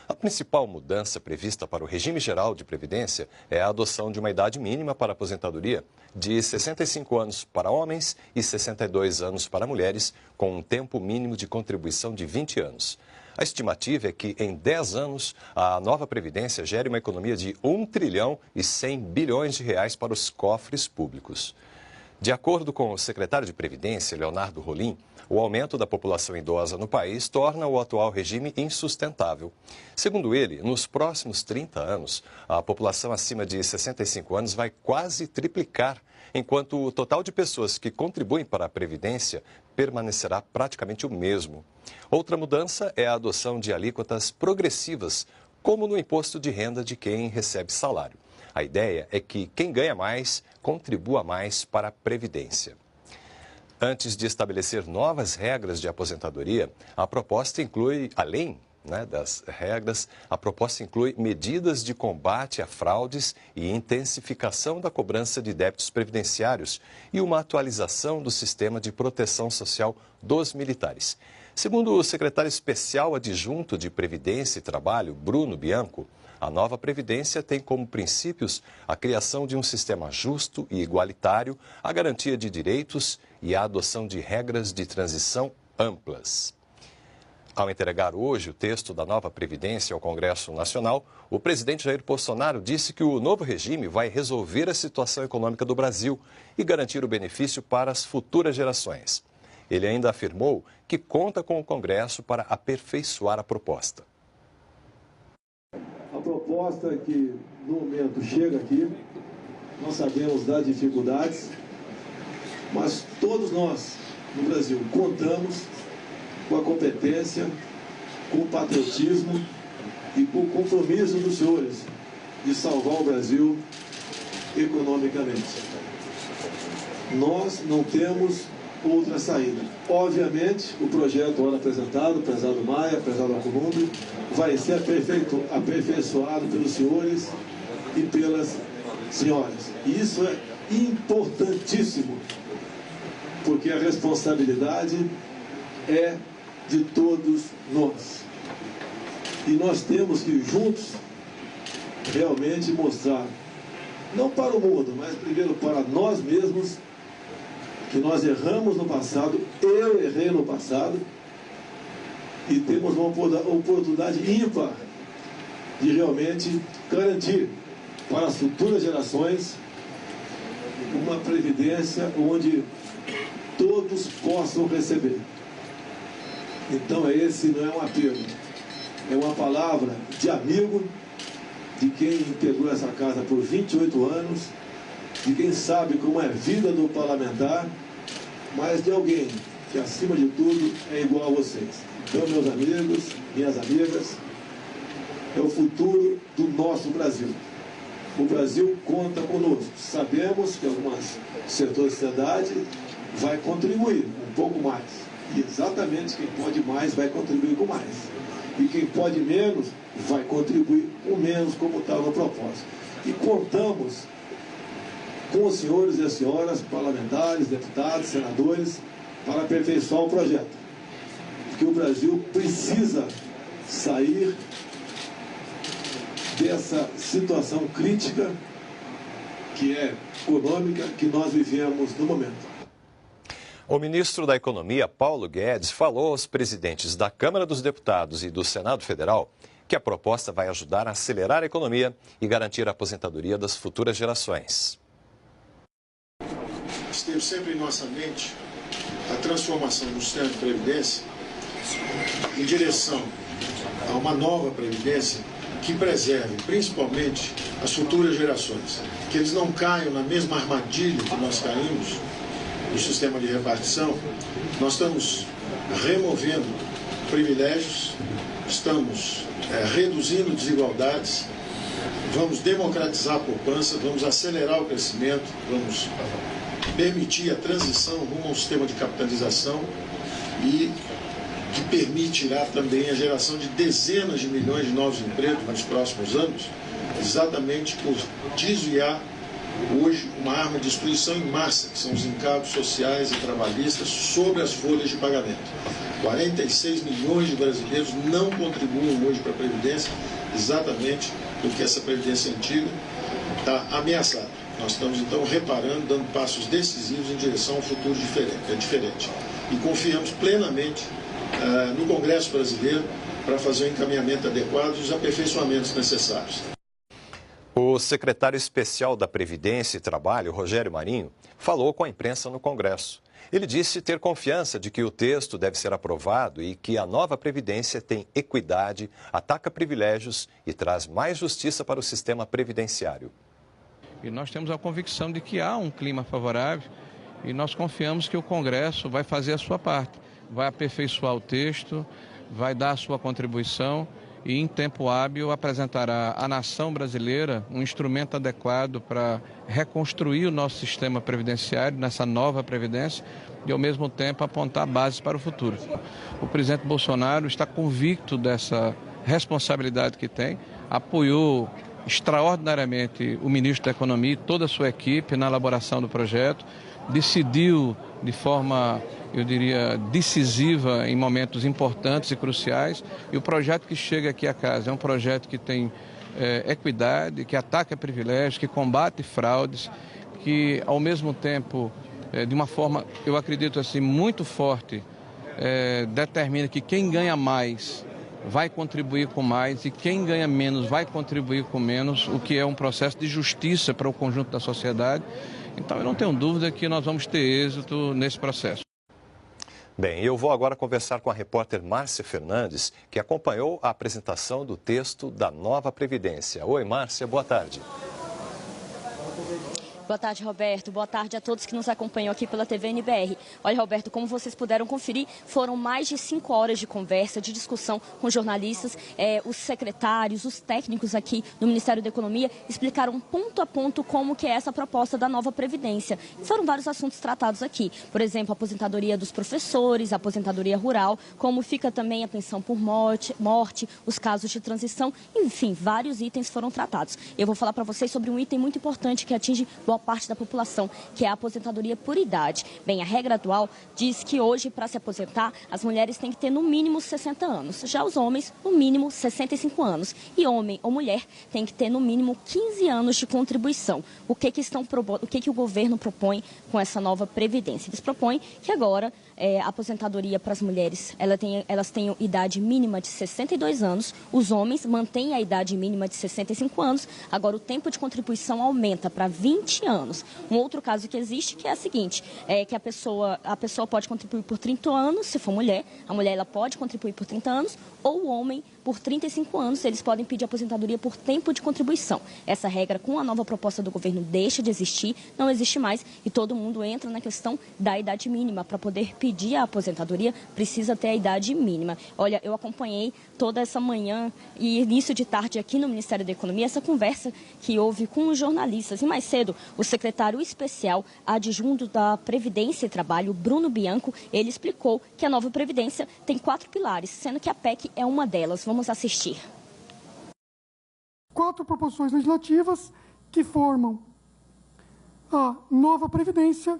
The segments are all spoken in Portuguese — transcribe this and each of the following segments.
A principal mudança prevista para o regime geral de previdência é a adoção de uma idade mínima para a aposentadoria de 65 anos para homens e 62 anos para mulheres, com um tempo mínimo de contribuição de 20 anos. A estimativa é que, em 10 anos, a nova Previdência gere uma economia de 1 trilhão e 100 bilhões de reais para os cofres públicos. De acordo com o secretário de Previdência, Leonardo Rolim, o aumento da população idosa no país torna o atual regime insustentável. Segundo ele, nos próximos 30 anos, a população acima de 65 anos vai quase triplicar, enquanto o total de pessoas que contribuem para a Previdência permanecerá praticamente o mesmo. Outra mudança é a adoção de alíquotas progressivas, como no imposto de renda de quem recebe salário. A ideia é que quem ganha mais contribua mais para a Previdência. Antes de estabelecer novas regras de aposentadoria, a proposta inclui, além das regras, a proposta inclui medidas de combate a fraudes e intensificação da cobrança de débitos previdenciários e uma atualização do sistema de proteção social dos militares. Segundo o secretário especial adjunto de Previdência e Trabalho, Bruno Bianco, a nova Previdência tem como princípios a criação de um sistema justo e igualitário, a garantia de direitos e a adoção de regras de transição amplas. Ao entregar hoje o texto da nova Previdência ao Congresso Nacional, o presidente Jair Bolsonaro disse que o novo regime vai resolver a situação econômica do Brasil e garantir o benefício para as futuras gerações. Ele ainda afirmou que conta com o Congresso para aperfeiçoar a proposta. A proposta que, no momento, chega aqui, nós sabemos das dificuldades, mas todos nós, no Brasil, contamos com a competência, com o patriotismo e com o compromisso dos senhores de salvar o Brasil economicamente. Nós não temos outra saída. Obviamente, o projeto ora apresentado, prezado Maia, prezado Alcolumbre, vai ser aperfeiçoado pelos senhores e pelas senhoras. E isso é importantíssimo, porque a responsabilidade é de todos nós. E nós temos que, juntos, realmente mostrar, não para o mundo, mas primeiro para nós mesmos, que nós erramos no passado, eu errei no passado, e temos uma oportunidade ímpar de realmente garantir para as futuras gerações uma previdência onde todos possam receber. Então esse não é um apelo, é uma palavra de amigo, de quem integrou essa casa por 28 anos, de quem sabe como é a vida do parlamentar, mas de alguém que, acima de tudo, é igual a vocês. Então, meus amigos, minhas amigas, é o futuro do nosso Brasil. O Brasil conta conosco. Sabemos que alguns setores da sociedade vai contribuir um pouco mais. E exatamente quem pode mais vai contribuir com mais. E quem pode menos vai contribuir com menos, como estava a propósito. E contamos com os senhores e as senhoras, parlamentares, deputados, senadores, para aperfeiçoar o projeto. Porque o Brasil precisa sair dessa situação crítica, que é econômica, que nós vivemos no momento. O ministro da Economia, Paulo Guedes, falou aos presidentes da Câmara dos Deputados e do Senado Federal que a proposta vai ajudar a acelerar a economia e garantir a aposentadoria das futuras gerações. Esteve sempre em nossa mente a transformação do sistema de previdência em direção a uma nova previdência que preserve principalmente as futuras gerações, que eles não caiam na mesma armadilha que nós caímos no sistema de repartição. Nós estamos removendo privilégios, estamos reduzindo desigualdades, vamos democratizar a poupança, vamos acelerar o crescimento, vamos permitir a transição rumo a um sistema de capitalização e que permitirá também a geração de dezenas de milhões de novos empregos nos próximos anos, exatamente por desviar hoje uma arma de destruição em massa, que são os encargos sociais e trabalhistas sobre as folhas de pagamento. 46 milhões de brasileiros não contribuem hoje para a Previdência, exatamente porque essa Previdência antiga está ameaçada. Nós estamos, então, reparando, dando passos decisivos em direção a um futuro diferente. E confiamos plenamente no Congresso brasileiro para fazer o encaminhamento adequado e os aperfeiçoamentos necessários. O secretário especial da Previdência e Trabalho, Rogério Marinho, falou com a imprensa no Congresso. Ele disse ter confiança de que o texto deve ser aprovado e que a nova Previdência tem equidade, ataca privilégios e traz mais justiça para o sistema previdenciário. E nós temos a convicção de que há um clima favorável e nós confiamos que o Congresso vai fazer a sua parte, vai aperfeiçoar o texto, vai dar a sua contribuição e em tempo hábil apresentará à nação brasileira um instrumento adequado para reconstruir o nosso sistema previdenciário nessa nova Previdência e ao mesmo tempo apontar bases para o futuro. O presidente Bolsonaro está convicto dessa responsabilidade que tem, apoiou extraordinariamente o ministro da Economia e toda a sua equipe na elaboração do projeto, decidiu de forma, eu diria, decisiva em momentos importantes e cruciais, e o projeto que chega aqui à casa é um projeto que tem equidade, que ataca privilégios, que combate fraudes, que ao mesmo tempo, de uma forma, eu acredito assim, muito forte, determina que quem ganha mais vai contribuir com mais e quem ganha menos vai contribuir com menos, o que é um processo de justiça para o conjunto da sociedade. Então, eu não tenho dúvida que nós vamos ter êxito nesse processo. Bem, eu vou agora conversar com a repórter Márcia Fernandes, que acompanhou a apresentação do texto da nova Previdência. Oi, Márcia, boa tarde. Boa tarde, Roberto. Boa tarde a todos que nos acompanham aqui pela TV NBR. Olha, Roberto, como vocês puderam conferir, foram mais de 5 horas de conversa, de discussão com jornalistas. Os secretários, os técnicos aqui no Ministério da Economia explicaram ponto a ponto como que é essa proposta da nova Previdência. E foram vários assuntos tratados aqui. Por exemplo, a aposentadoria dos professores, a aposentadoria rural, como fica também a pensão por morte, os casos de transição, enfim, vários itens foram tratados. Eu vou falar para vocês sobre um item muito importante que atinge boa parte da população, que é a aposentadoria por idade. Bem, a regra atual diz que hoje, para se aposentar, as mulheres têm que ter no mínimo 60 anos. Já os homens, no mínimo 65 anos. E homem ou mulher tem que ter no mínimo 15 anos de contribuição. O que o governo propõe com essa nova Previdência? Eles propõem que agora a aposentadoria para as mulheres, elas tenham idade mínima de 62 anos, os homens mantêm a idade mínima de 65 anos, agora o tempo de contribuição aumenta para 20 anos. Um outro caso que existe que é o seguinte, que a pessoa pode contribuir por 30 anos, se for mulher, a mulher ela pode contribuir por 30 anos, ou o homem por 35 anos, eles podem pedir aposentadoria por tempo de contribuição. Essa regra, com a nova proposta do governo, deixa de existir, não existe mais, e todo mundo entra na questão da idade mínima. Para poder pedir a aposentadoria, precisa ter a idade mínima. Olha, eu acompanhei toda essa manhã e início de tarde aqui no Ministério da Economia, essa conversa que houve com os jornalistas. E mais cedo, o secretário especial adjunto da Previdência e Trabalho, Bruno Bianco, ele explicou que a nova Previdência tem 4 pilares, sendo que a PEC é uma delas. Vamos assistir. 4 proposições legislativas que formam a nova Previdência,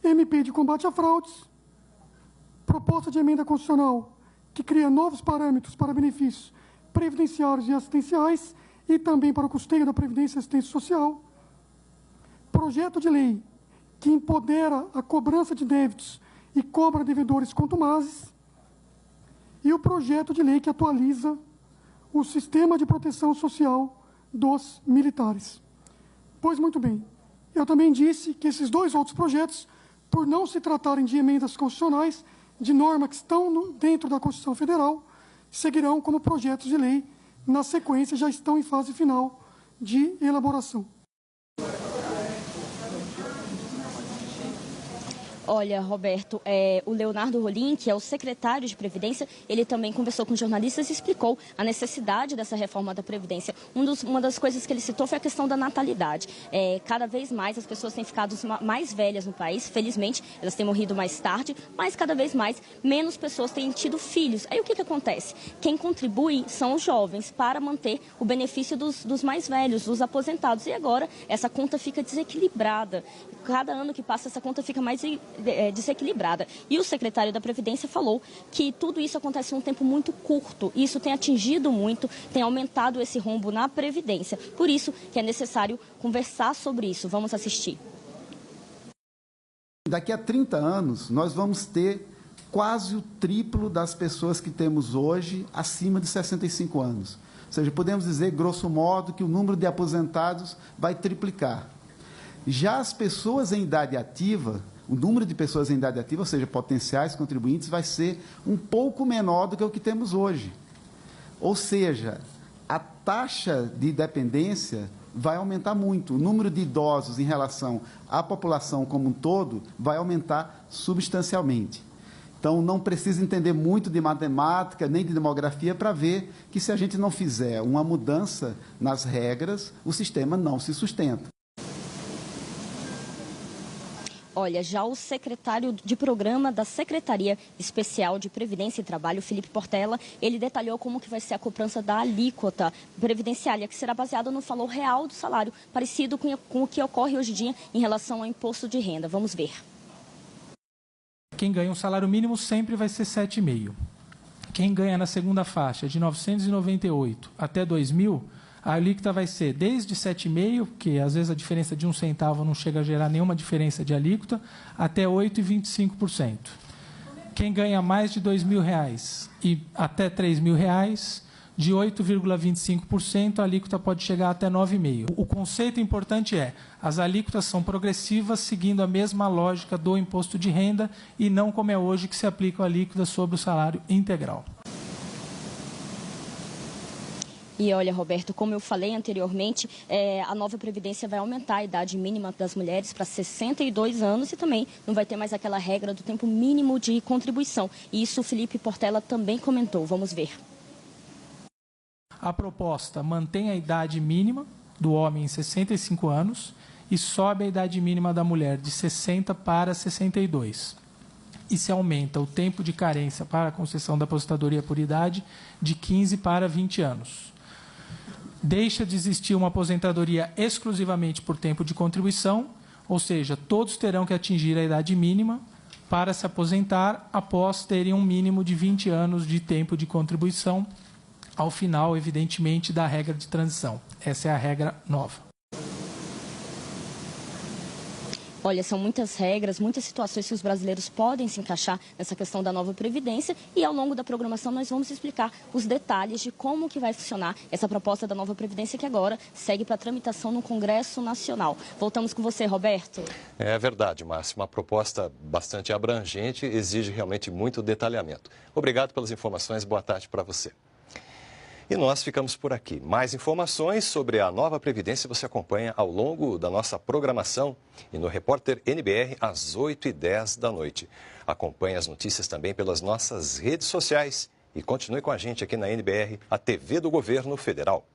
MP de combate a fraudes, proposta de emenda constitucional que cria novos parâmetros para benefícios previdenciários e assistenciais e também para o custeio da Previdência e Assistência Social, projeto de lei que empodera a cobrança de débitos e cobra devedores contumazes, e o projeto de lei que atualiza o sistema de proteção social dos militares. Pois muito bem, eu também disse que esses 2 outros projetos, por não se tratarem de emendas constitucionais, de norma que estão dentro da Constituição Federal, seguirão como projetos de lei, na sequência já estão em fase final de elaboração. Olha, Roberto, o Leonardo Rolim, que é o secretário de Previdência, ele também conversou com jornalistas e explicou a necessidade dessa reforma da Previdência. Uma das coisas que ele citou foi a questão da natalidade. Cada vez mais as pessoas têm ficado mais velhas no país, felizmente, elas têm morrido mais tarde, mas cada vez mais menos pessoas têm tido filhos. Aí o que acontece? Quem contribui são os jovens para manter o benefício dos mais velhos, dos aposentados. E agora essa conta fica desequilibrada. Cada ano que passa, essa conta fica mais desequilibrada. E o secretário da Previdência falou que tudo isso acontece em um tempo muito curto. E isso tem atingido muito, tem aumentado esse rombo na Previdência. Por isso que é necessário conversar sobre isso. Vamos assistir. Daqui a 30 anos, nós vamos ter quase o triplo das pessoas que temos hoje acima de 65 anos. Ou seja, podemos dizer, grosso modo, que o número de aposentados vai triplicar. Já as pessoas em idade ativa, o número de pessoas em idade ativa, ou seja, potenciais contribuintes, vai ser um pouco menor do que o que temos hoje. Ou seja, a taxa de dependência vai aumentar muito. O número de idosos em relação à população como um todo vai aumentar substancialmente. Então, não precisa entender muito de matemática nem de demografia para ver que, se a gente não fizer uma mudança nas regras, o sistema não se sustenta. Olha, já o secretário de programa da Secretaria Especial de Previdência e Trabalho, Felipe Portela, ele detalhou como que vai ser a cobrança da alíquota previdenciária, que será baseada no valor real do salário, parecido com o que ocorre hoje em dia em relação ao imposto de renda. Vamos ver. Quem ganha um salário mínimo sempre vai ser 7,5. Quem ganha na segunda faixa, de 998 até 2.000, a alíquota vai ser desde 7,5, que às vezes a diferença de 1 centavo não chega a gerar nenhuma diferença de alíquota, até 8,25%. Quem ganha mais de R$ 2.000 e até R$ 3.000, de 8,25%, a alíquota pode chegar até 9,5%. O conceito importante é, as alíquotas são progressivas, seguindo a mesma lógica do imposto de renda e não como é hoje que se aplica a alíquota sobre o salário integral. E olha, Roberto, como eu falei anteriormente, a nova Previdência vai aumentar a idade mínima das mulheres para 62 anos e também não vai ter mais aquela regra do tempo mínimo de contribuição. E isso o Felipe Portela também comentou. Vamos ver. A proposta mantém a idade mínima do homem em 65 anos e sobe a idade mínima da mulher de 60 para 62. E se aumenta o tempo de carência para a concessão da aposentadoria por idade de 15 para 20 anos. Deixa de existir uma aposentadoria exclusivamente por tempo de contribuição, ou seja, todos terão que atingir a idade mínima para se aposentar após terem um mínimo de 20 anos de tempo de contribuição, ao final, evidentemente, da regra de transição. Essa é a regra nova. Olha, são muitas regras, muitas situações que os brasileiros podem se encaixar nessa questão da nova Previdência e ao longo da programação nós vamos explicar os detalhes de como que vai funcionar essa proposta da nova Previdência que agora segue para tramitação no Congresso Nacional. Voltamos com você, Roberto. É verdade, Márcia. Uma proposta bastante abrangente, exige realmente muito detalhamento. Obrigado pelas informações, boa tarde para você. E nós ficamos por aqui. Mais informações sobre a nova Previdência você acompanha ao longo da nossa programação e no Repórter NBR às 8h10 da noite. Acompanhe as notícias também pelas nossas redes sociais e continue com a gente aqui na NBR, a TV do Governo Federal.